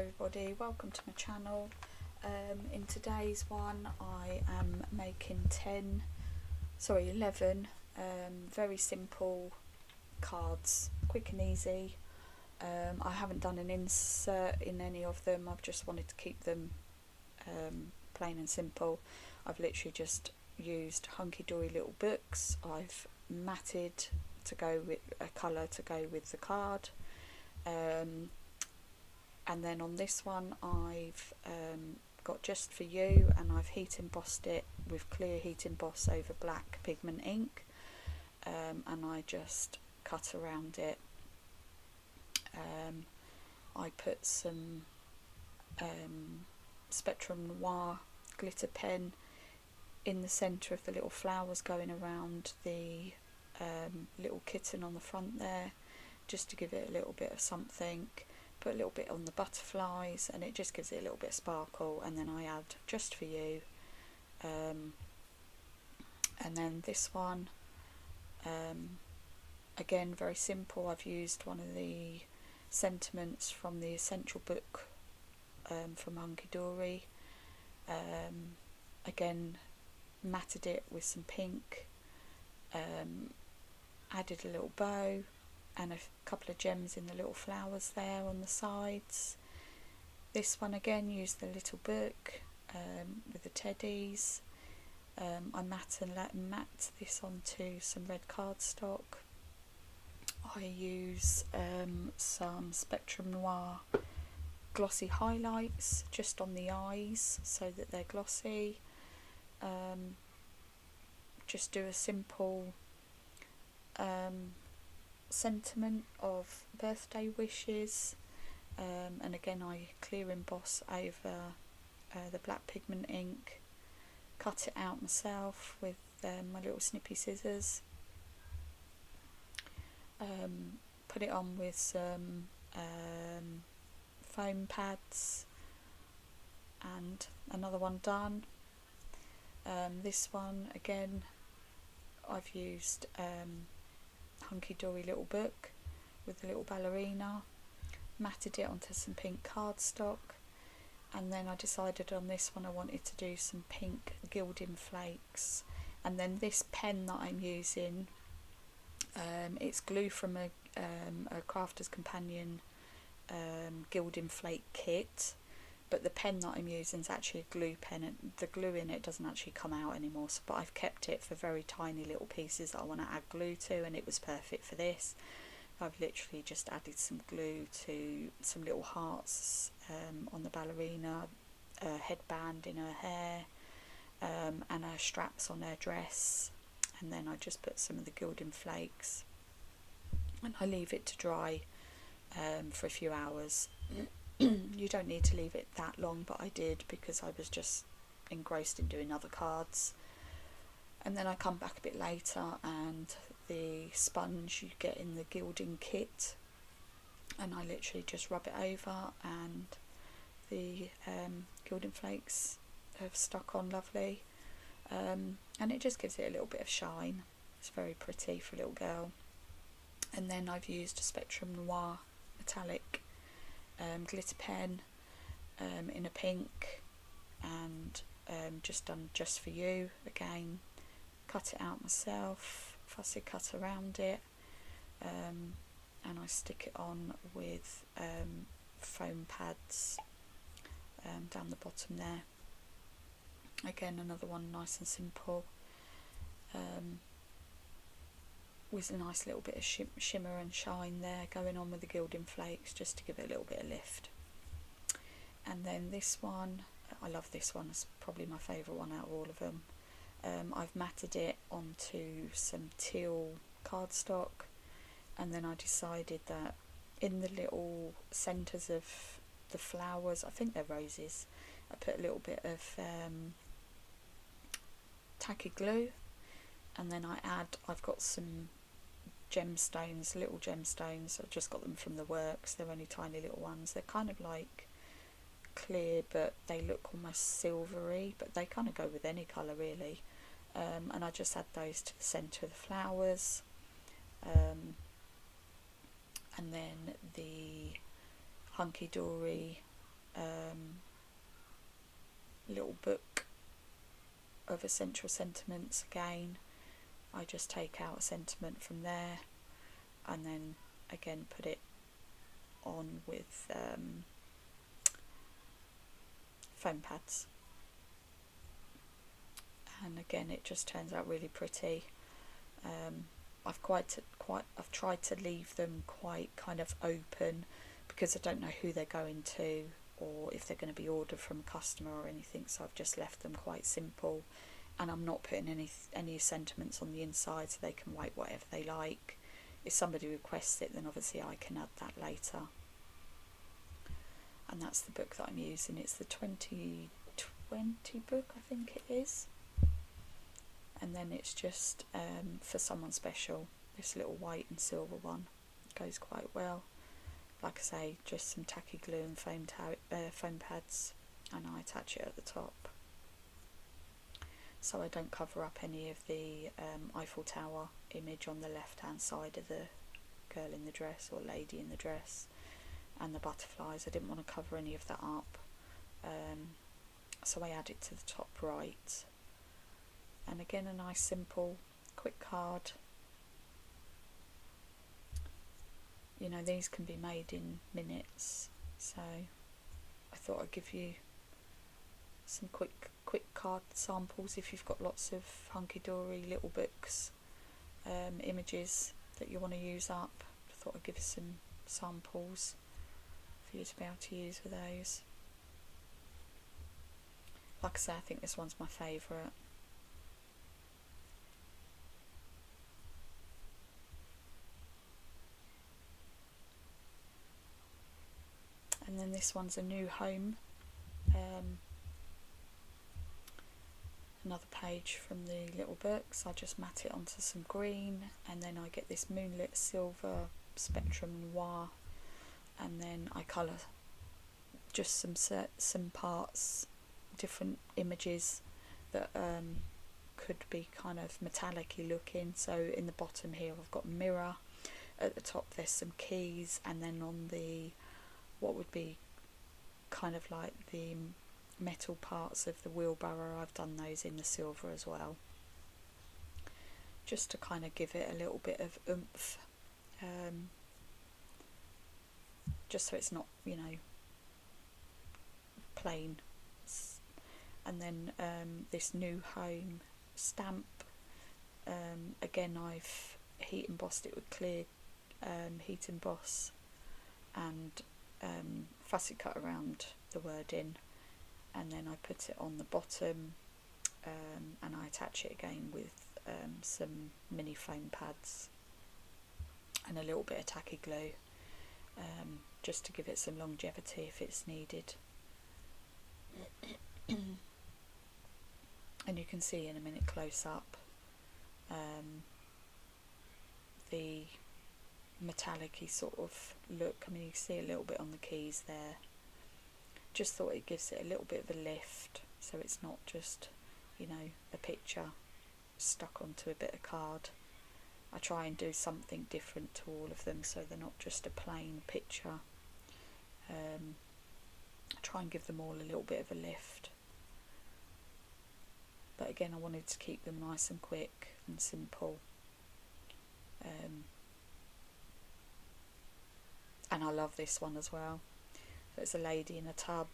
everybody, welcome to my channel. In today's one I am making 11 very simple cards, quick and easy. I haven't done an insert in any of them, I've just wanted to keep them plain and simple. I've literally just used Hunkydory little books. I've matted to go with a colour to go with the card. And then on this one I've got Just For You, and I've heat embossed it with clear heat emboss over black pigment ink, and I just cut around it. I put some Spectrum Noir glitter pen in the centre of the little flowers going around the little kitten on the front there, just to give it a little bit of something. Put a little bit on the butterflies and it just gives it a little bit of sparkle, and then I add Just For You. And then this one, again very simple. I've used one of the sentiments from the essential book from Hunkydory. Again, matted it with some pink, added a little bow and a couple of gems in the little flowers there on the sides. This one again used the little book with the teddies. I matte this onto some red cardstock. I use some Spectrum Noir glossy highlights just on the eyes so that they're glossy. Just do a simple sentiment of birthday wishes, and again I clear emboss over the black pigment ink, cut it out myself with my little snippy scissors, put it on with some foam pads, and another one done. This one again I've used Hunkydory little book with the little ballerina, matted it onto some pink cardstock, and then I decided on this one I wanted to do some pink gilding flakes. And then this pen that I'm using, it's glue from a Crafter's Companion gilding flake kit, but the pen that I'm using is actually a glue pen, and the glue in it doesn't actually come out anymore, so, but I've kept it for very tiny little pieces that I want to add glue to, and it was perfect for this. I've literally just added some glue to some little hearts on the ballerina, a headband in her hair, and her straps on her dress, and then I just put some of the gilding flakes, and I leave it to dry for a few hours. You don't need to leave it that long, but I did because I was just engrossed in doing other cards. And then I come back a bit later, and the sponge you get in the gilding kit, and I literally just rub it over, and the gilding flakes have stuck on lovely, and it just gives it a little bit of shine. It's very pretty for a little girl. And then I've used a Spectrum Noir metallic glitter pen in a pink, and just done Just For You again, cut it out myself, fussy cut around it, and I stick it on with foam pads down the bottom there. Again, another one nice and simple, with a nice little bit of shimmer and shine there going on with the gilding flakes, just to give it a little bit of lift. And then this one, I love this one, it's probably my favourite one out of all of them. I've matted it onto some teal cardstock, and then I decided that in the little centres of the flowers, I think they're roses, I put a little bit of tacky glue, and then I've got some gemstones, little gemstones. I've just got them from the works. They're only tiny little ones. They're kind of like clear, but they look almost silvery, but they kind of go with any colour really. And I just add those to the centre of the flowers, and then the Hunkydory little book of essential sentiments. Again, I just take out a sentiment from there and then again put it on with foam pads, and again it just turns out really pretty. I've tried to leave them quite kind of open because I don't know who they're going to or if they're going to be ordered from a customer or anything, so I've just left them quite simple, and I'm not putting any sentiments on the inside, so they can write whatever they like. If somebody requests it, then obviously I can add that later. And that's the book that I'm using. It's the 2020 book, I think it is. And then it's just for someone special, this little white and silver one. It goes quite well. Like I say, just some tacky glue and foam pads, and I attach it at the top, so I don't cover up any of the Eiffel Tower image on the left hand side of the girl in the dress or lady in the dress, and the butterflies. I didn't want to cover any of that up, so I add it to the top right. And again, a nice simple quick card. You know, these can be made in minutes, so I thought I'd give you some quick card samples if you've got lots of hunky-dory little books, images that you want to use up. I thought I'd give you some samples for you to be able to use with those. Like I say, I think this one's my favourite. And then this one's a new home, another page from the little books. I just mat it onto some green, and then I get this moonlit silver spectrum noir, and then I colour just some parts, different images that could be kind of metallic-y looking. So in the bottom here I've got a mirror, at the top there's some keys, and then on the what would be kind of like the metal parts of the wheelbarrow, I've done those in the silver as well, just to kind of give it a little bit of oomph, just so it's not, you know, plain. And then this new home stamp, again I've heat embossed it with clear heat emboss, and fussy cut around the wording, and then I put it on the bottom, and I attach it again with some mini foam pads and a little bit of tacky glue, just to give it some longevity if it's needed. And you can see in a minute close up the metallic-y sort of look. I mean, you can see a little bit on the keys there. Just thought it gives it a little bit of a lift, so it's not just, you know, a picture stuck onto a bit of card. I try and do something different to all of them, so they're not just a plain picture. I try and give them all a little bit of a lift. But again, I wanted to keep them nice and quick and simple. And I love this one as well. So it's a lady in a tub,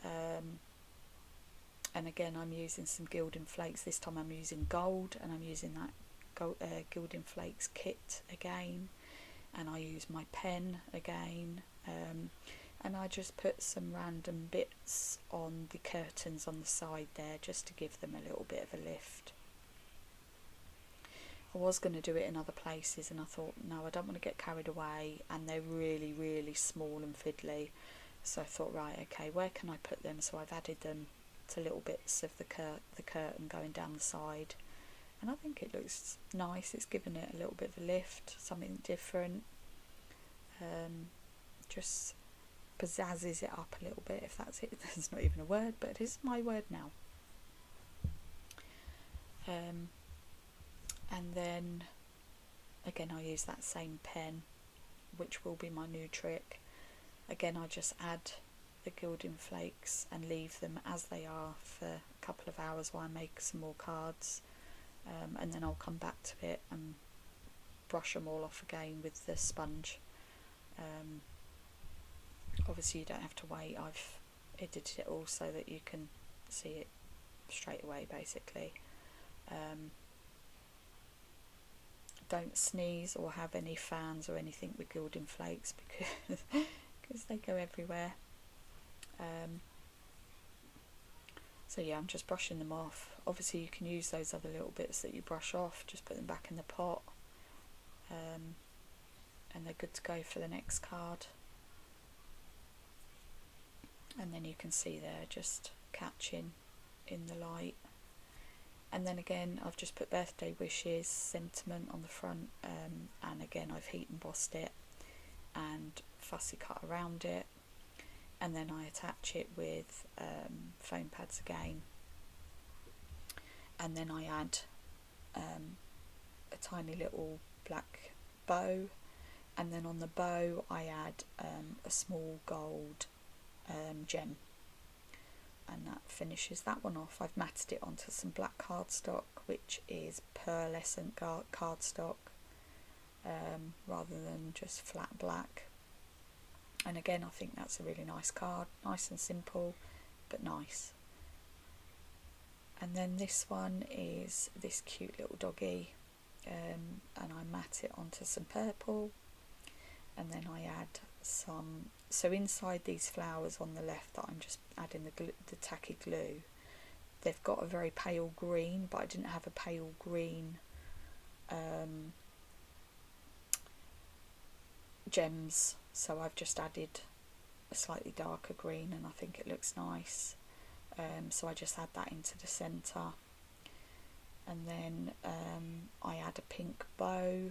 and again I'm using some gilding flakes. This time I'm using gold, and I'm using that gilding flakes kit again, and I use my pen again, and I just put some random bits on the curtains on the side there, just to give them a little bit of a lift. I was going to do it in other places, and I thought, no, I don't want to get carried away, and they're really, really small and fiddly. So I thought, right, okay, where can I put them? So I've added them to little bits of the curtain going down the side, and I think it looks nice. It's given it a little bit of a lift, something different, just pizzazzes it up a little bit, if that's it. That's not even a word, but it is my word now. And then again I use that same pen, which will be my new trick. Again I just add the gilding flakes and leave them as they are for a couple of hours while I make some more cards, and then I'll come back to it and brush them all off again with the sponge. Obviously you don't have to wait, I've edited it all so that you can see it straight away basically. Don't sneeze or have any fans or anything with gilding flakes because they go everywhere. So yeah, I'm just brushing them off. Obviously you can use those other little bits that you brush off, just put them back in the pot, and they're good to go for the next card. And then you can see they're just catching in the light. And then again I've just put birthday wishes, sentiment on the front, and again I've heat embossed it and fussy cut around it, and then I attach it with foam pads again, and then I add a tiny little black bow, and then on the bow I add a small gold gem, and that finishes that one off. I've matted it onto some black cardstock, which is pearlescent cardstock, rather than just flat black. And again, I think that's a really nice card, nice and simple, but nice. And then this one is this cute little doggy, and I mat it onto some purple, and then I add some, so inside these flowers on the left that I'm just adding the tacky glue, they've got a very pale green, but I didn't have a pale green gems, so I've just added a slightly darker green, and I think it looks nice. So I just add that into the centre, and then I add a pink bow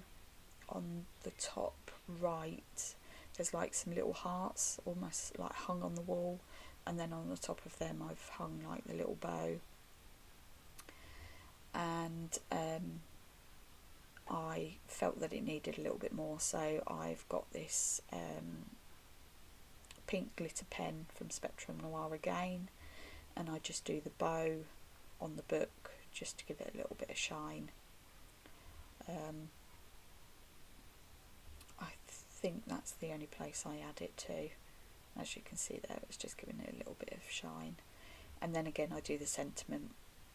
on the top right. There's like some little hearts almost like hung on the wall, and then on the top of them I've hung like the little bow. And I felt that it needed a little bit more, so I've got this pink glitter pen from Spectrum Noir again, and I just do the bow on the book just to give it a little bit of shine. I think that's the only place I add it to. As you can see there, it's just giving it a little bit of shine. And then again I do the sentiment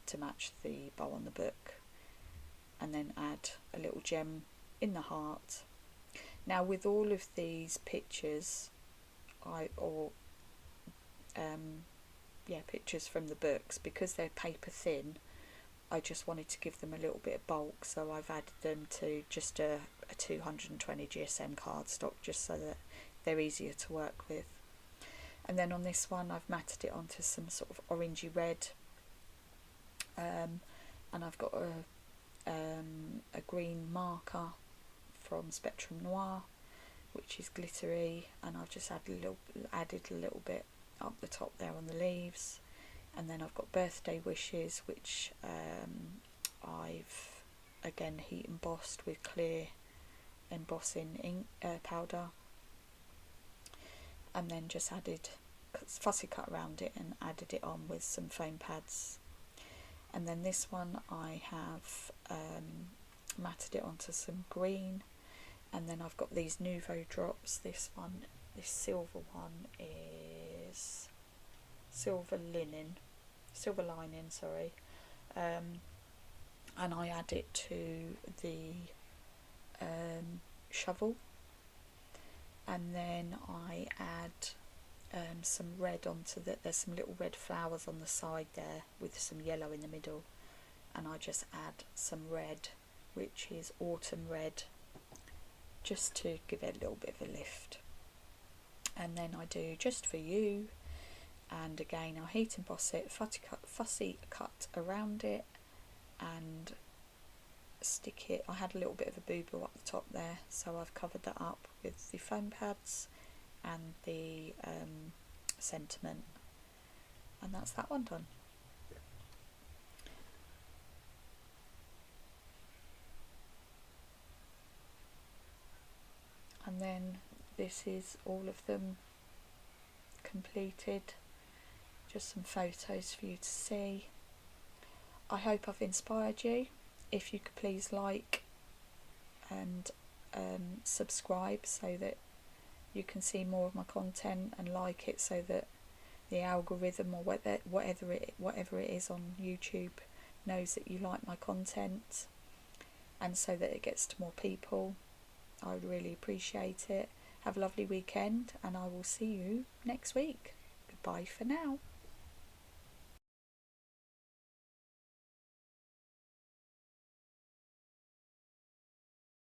to match the bow on the book, and then add a little gem in the heart. Now with all of these pictures, pictures from the books, because they're paper thin, I just wanted to give them a little bit of bulk, so I've added them to just a 220 GSM cardstock, just so that they're easier to work with. And then on this one I've matted it onto some sort of orangey red, and I've got a green marker from Spectrum Noir, which is glittery, and I've just added a little bit up the top there on the leaves. And then I've got birthday wishes, which I've again heat embossed with clear embossing ink powder, and then just added fussy cut around it and added it on with some foam pads. And then this one I have matted it onto some green, and then I've got these Nouveau drops. This silver one is silver lining, sorry, and I add it to the shovel, and then I add some red onto there's some little red flowers on the side there with some yellow in the middle, and I just add some red, which is autumn red, just to give it a little bit of a lift. And then I do Just For You, and again I'll heat emboss it, fussy cut around it, and stick it. I had a little bit of a boo-boo up the top there, so I've covered that up with the foam pads and the sentiment, and that's that one done. And then this is all of them completed. Just some photos for you to see. I hope I've inspired you. If you could please like and subscribe so that you can see more of my content, and like it so that the algorithm or whatever it is on YouTube knows that you like my content, and so that it gets to more people. I would really appreciate it. Have a lovely weekend, and I will see you next week. Goodbye for now.